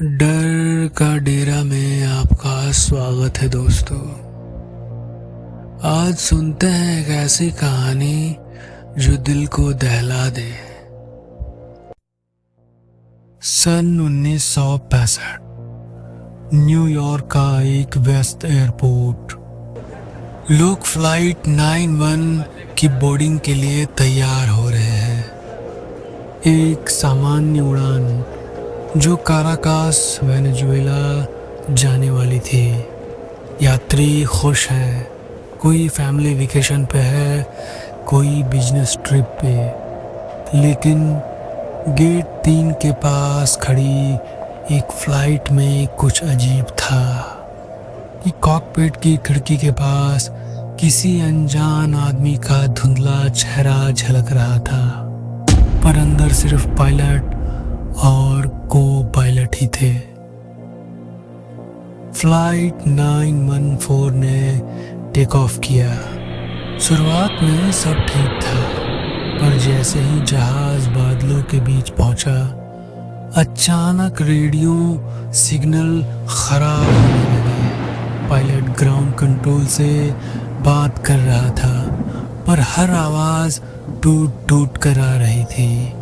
डर का डेरा में आपका स्वागत है दोस्तों। आज सुनते हैं एक ऐसी कहानी जो दिल को दहला दे। सन 1965 न्यूयॉर्क का एक व्यस्त एयरपोर्ट। लोग फ्लाइट 91 की बोर्डिंग के लिए तैयार हो रहे हैं। एक सामान्य उड़ान जो काराकास वेनेजुएला जाने वाली थी। यात्री खुश है, कोई फैमिली वेकेशन पे है, कोई बिजनेस ट्रिप पे। लेकिन गेट 3 के पास खड़ी एक फ्लाइट में कुछ अजीब था कि कॉकपिट की खिड़की के पास किसी अनजान आदमी का धुंधला चेहरा झलक रहा था, पर अंदर सिर्फ पायलट और को पायलट ही थे। फ्लाइट 914 ने टेक ऑफ किया। शुरुआत में सब ठीक था, पर जैसे ही जहाज बादलों के बीच पहुंचा, अचानक रेडियो सिग्नल खराब होने लगे। पायलट ग्राउंड कंट्रोल से बात कर रहा था, पर हर आवाज टूट टूट कर आ रही थी।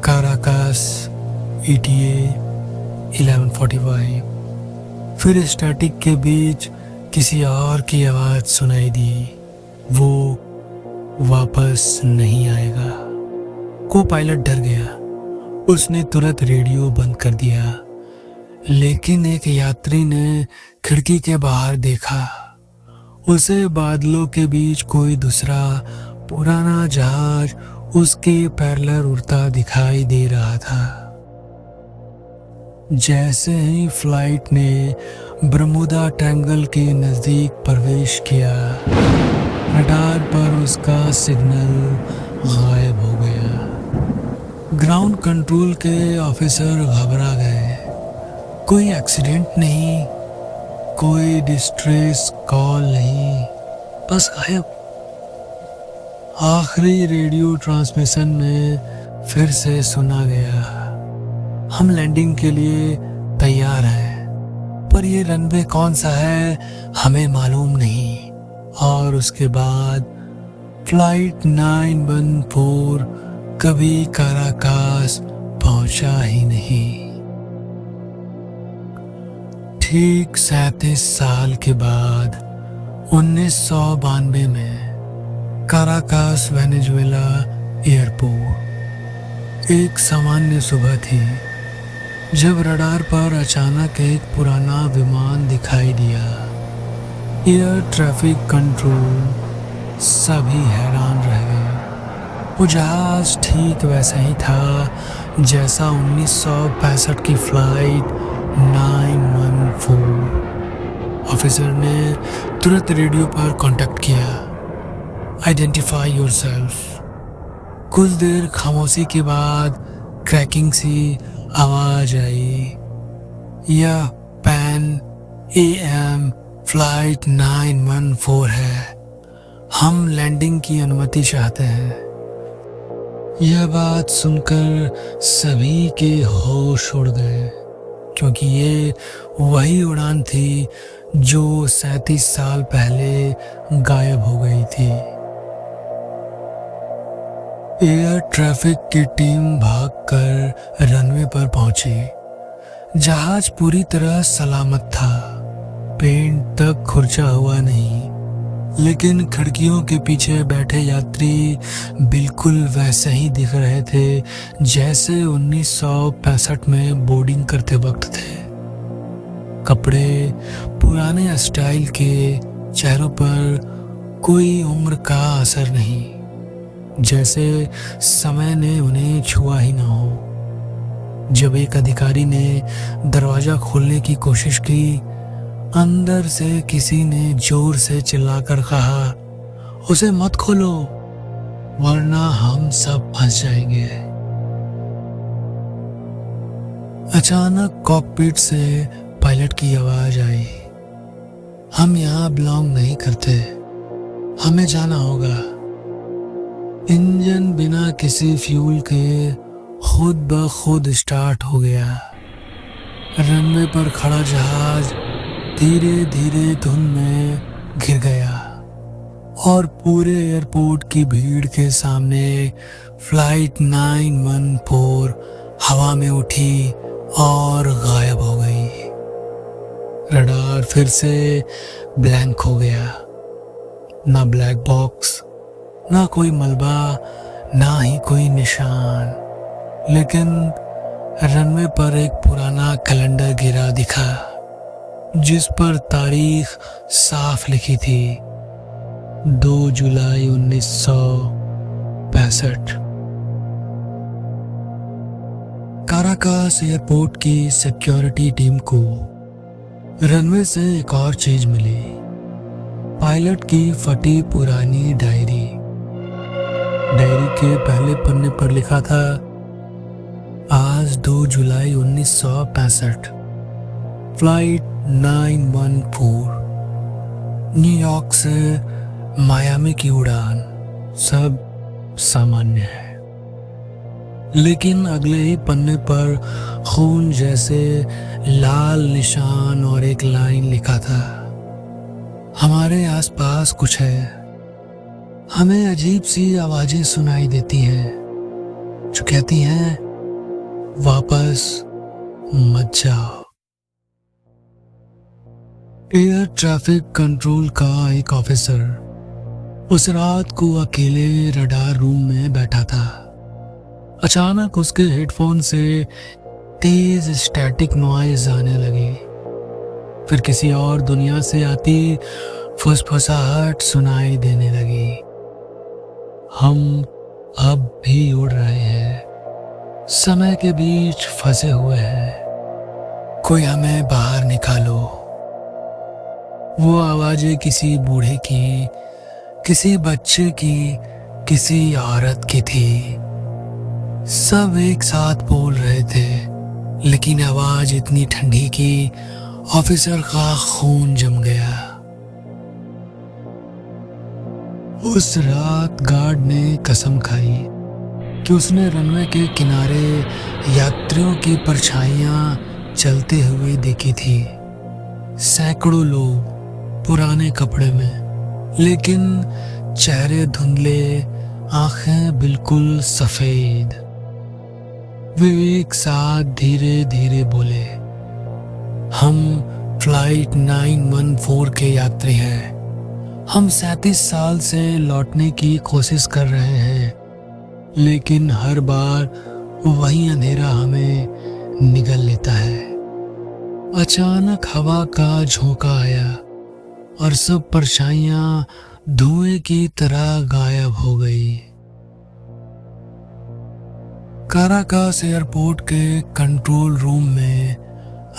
Caracas ETA 1145। फिर स्टैटिक के बीच किसी और की आवाज सुनाई दी, वो वापस नहीं आएगा। को पायलट डर गया। उसने तुरंत रेडियो बंद कर दिया। लेकिन एक यात्री ने खिड़की के बाहर देखा। उसे बादलों के बीच कोई दूसरा पुराना जहाज उसके पैरेलल उड़ता दिखाई दे रहा था। जैसे ही फ्लाइट ने बरमूदा ट्रायंगल के नजदीक प्रवेश किया, रडार पर उसका सिग्नल गायब हो गया। ग्राउंड कंट्रोल के ऑफिसर घबरा गए। कोई एक्सीडेंट नहीं, कोई डिस्ट्रेस कॉल नहीं, बस गायब। आखिरी रेडियो ट्रांसमिशन में फिर से सुना गया, हम लैंडिंग के लिए तैयार हैं, पर ये रनवे कौन सा है हमें मालूम नहीं। और उसके बाद फ्लाइट 914 कभी काराकास पहुंचा ही नहीं। ठीक 37 साल के बाद 1992 में काराकास वेनेजुएला एयरपोर्ट। एक सामान्य सुबह थी जब रडार पर अचानक एक पुराना विमान दिखाई दिया। एयर ट्रैफिक कंट्रोल सभी हैरान रह गए। वो जहाज ठीक वैसा ही था जैसा 1965 की फ्लाइट 914। ऑफिसर ने तुरंत रेडियो पर कांटेक्ट किया। Identify yourself. कुछ देर खामोशी के बाद क्रैकिंग सी आवाज आई, यह पैन AM फ्लाइट 914 है, हम लैंडिंग की अनुमति चाहते हैं। यह बात सुनकर सभी के होश उड़ गए, क्योंकि ये वही उड़ान थी जो 37 साल पहले गायब हो गई थी। एयर ट्रैफिक की टीम भागकर रनवे पर पहुंची। जहाज पूरी तरह सलामत था, पेंट तक खुरचा हुआ नहीं, लेकिन खिड़कियों के पीछे बैठे यात्री बिल्कुल वैसे ही दिख रहे थे जैसे 1965 में बोर्डिंग करते वक्त थे। कपड़े पुराने स्टाइल के, चेहरों पर कोई उम्र का असर नहीं, जैसे समय ने उन्हें छुआ ही ना हो। जब एक अधिकारी ने दरवाजा खोलने की कोशिश की, अंदर से किसी ने जोर से चिल्लाकर कहा, उसे मत खोलो वरना हम सब फंस जाएंगे। अचानक कॉकपिट से पायलट की आवाज आई, हम यहाँ बिलोंग नहीं करते, हमें जाना होगा। इंजन बिना किसी फ्यूल के खुद ब खुद स्टार्ट हो गया। रनवे पर खड़ा जहाज धीरे धीरे धुंध में घिर गया और पूरे एयरपोर्ट की भीड़ के सामने फ्लाइट 914 हवा में उठी और गायब हो गई। रडार फिर से ब्लैंक हो गया। ना ब्लैक बॉक्स, ना कोई मलबा, ना ही कोई निशान। लेकिन रनवे पर एक पुराना कैलेंडर गिरा दिखा जिस पर तारीख साफ लिखी थी, 2 जुलाई 1965। काराकास एयरपोर्ट की सिक्योरिटी टीम को रनवे से एक और चीज मिली, पायलट की फटी पुरानी डायरी। डायरी के पहले पन्ने पर लिखा था, आज 2 जुलाई 1965, फ्लाइट 914, न्यूयॉर्क से मायामी की उड़ान। सब सामान्य है। लेकिन अगले ही पन्ने पर खून जैसे लाल निशान और एक लाइन लिखा था, हमारे आसपास कुछ है। हमें अजीब सी आवाजें सुनाई देती हैं जो कहती हैं, वापस मत जाओ। एयर ट्रैफिक कंट्रोल का एक ऑफिसर उस रात को अकेले रडार रूम में बैठा था। अचानक उसके हेडफोन से तेज स्टैटिक नॉइज आने लगी। फिर किसी और दुनिया से आती फुसफुसाहट सुनाई देने लगी। हम अब भी उड़ रहे हैं, समय के बीच फंसे हुए हैं, कोई हमें बाहर निकालो। वो आवाजें किसी बूढ़े की, किसी बच्चे की, किसी औरत की थी। सब एक साथ बोल रहे थे, लेकिन आवाज इतनी ठंडी कि ऑफिसर का खून जम गया। उस रात गार्ड ने कसम खाई कि उसने रनवे के किनारे यात्रियों की परछाइयां चलते हुए देखी थी। सैकड़ों लोग पुराने कपड़े में, लेकिन चेहरे धुंधले, आंखें बिल्कुल सफेद। वे एक साथ धीरे धीरे बोले, हम फ्लाइट 914 के यात्री हैं। हम 37 साल से लौटने की कोशिश कर रहे हैं, लेकिन हर बार वही अंधेरा हमें निगल लेता है। अचानक हवा का झोंका आया और सब परछाइयां धुएं की तरह गायब हो गई। काराकास एयरपोर्ट के कंट्रोल रूम में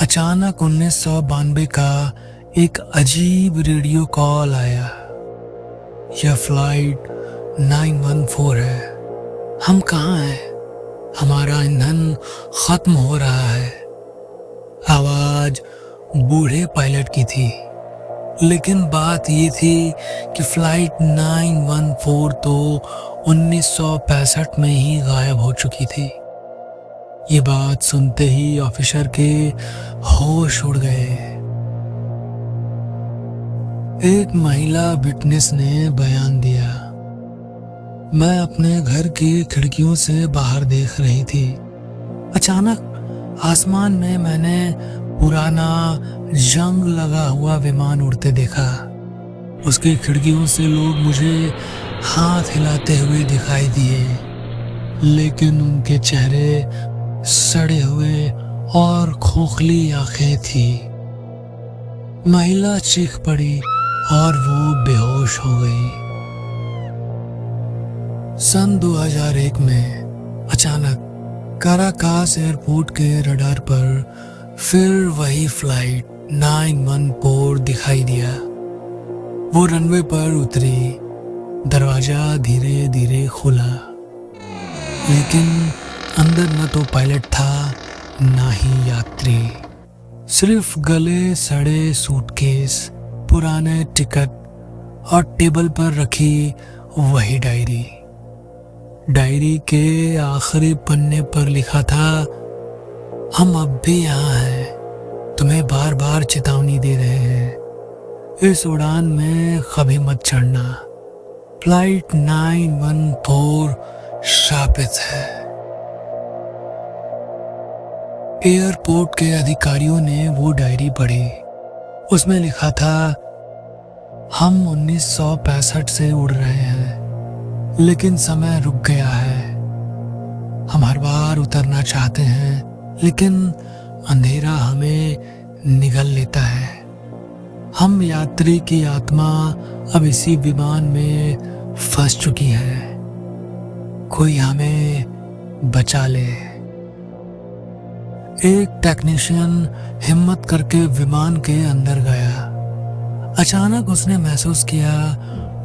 अचानक 1992 का एक अजीब रेडियो कॉल आया। यह फ्लाइट 914 है। हम कहाँ हैं? हमारा ईंधन खत्म हो रहा है। आवाज बूढ़े पायलट की थी, लेकिन बात ये थी कि फ्लाइट 914 तो 1965 में ही गायब हो चुकी थी। ये बात सुनते ही ऑफिसर के होश उड़ गए। एक महिला विटनेस ने बयान दिया, मैं अपने घर की खिड़कियों से बाहर देख रही थी। अचानक आसमान में मैंने पुराना जंग लगा हुआ विमान उड़ते देखा। उसकी खिड़कियों से लोग मुझे हाथ हिलाते हुए दिखाई दिए, लेकिन उनके चेहरे सड़े हुए और खोखली आंखें थी। महिला चीख पड़ी और वो बेहोश हो गई। सन 2001 में अचानक काराकास एयरपोर्ट के रडार पर फिर वही फ्लाइट 914 दिखाई दिया। वो रनवे पर उतरी, दरवाजा धीरे धीरे खुला, लेकिन अंदर न तो पायलट था ना ही यात्री। सिर्फ गले सड़े सूटकेस, पुराने टिकट और टेबल पर रखी वही डायरी। डायरी के आखिरी पन्ने पर लिखा था, हम अब भी यहाँ हैं, तुम्हें बार बार चेतावनी दे रहे हैं, इस उड़ान में कभी मत चढ़ना। फ्लाइट 914 शापित है। एयरपोर्ट के अधिकारियों ने वो डायरी पढ़ी। उसमें लिखा था, हम 1965 से उड़ रहे हैं, लेकिन समय रुक गया है। हम हर बार उतरना चाहते हैं, लेकिन अंधेरा हमें निगल लेता है। हम यात्री की आत्मा अब इसी विमान में फंस चुकी है। कोई हमें बचा ले। एक टेक्नीशियन हिम्मत करके विमान के अंदर गया। अचानक उसने महसूस किया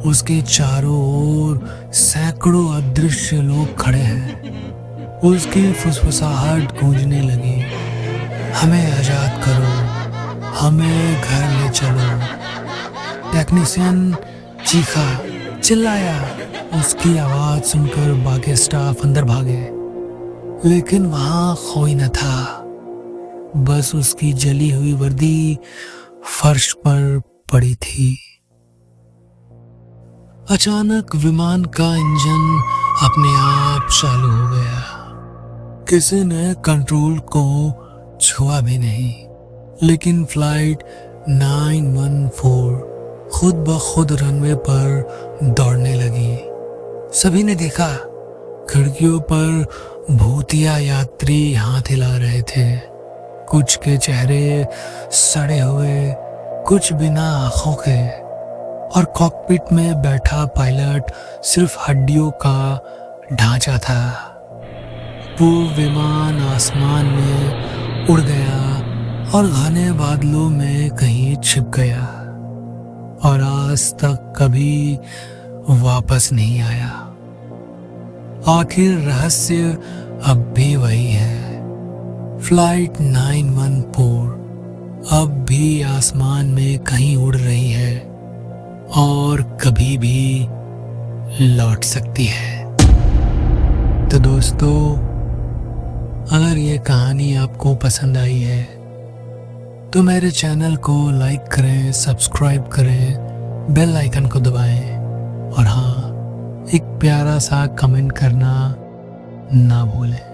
उसके चारों ओर सैकड़ों अदृश्य लोग खड़े हैं। उसकी फुसफुसाहट गूंजने लगी, हमें आजाद करो, हमें घर ले चलो। टेक्नीशियन चीखा, चिल्लाया। उसकी आवाज सुनकर बाकी स्टाफ अंदर भागे, लेकिन वहां कोई न था। बस उसकी जली हुई वर्दी फर्श पर पड़ी थी। अचानक विमान का इंजन अपने आप चालू हो गया। किसी ने कंट्रोल को छुआ भी नहीं, लेकिन फ्लाइट 914 खुद ब खुद रनवे पर दौड़ने लगी। सभी ने देखा, खिड़कियों पर भूतिया यात्री हाथ हिला रहे थे। कुछ के चेहरे सड़े हुए, कुछ बिना आंखों के, और कॉकपिट में बैठा पायलट सिर्फ हड्डियों का ढांचा था। वो विमान आसमान में उड़ गया और घने बादलों में कहीं छिप गया, और आज तक कभी वापस नहीं आया। आखिर रहस्य अब भी वही है। फ्लाइट 914 अब भी आसमान में कहीं उड़ रही है और कभी भी लौट सकती है। तो दोस्तों, अगर ये कहानी आपको पसंद आई है तो मेरे चैनल को लाइक करें, सब्सक्राइब करें, बेल आइकन को दबाएं, और हाँ, एक प्यारा सा कमेंट करना ना भूलें।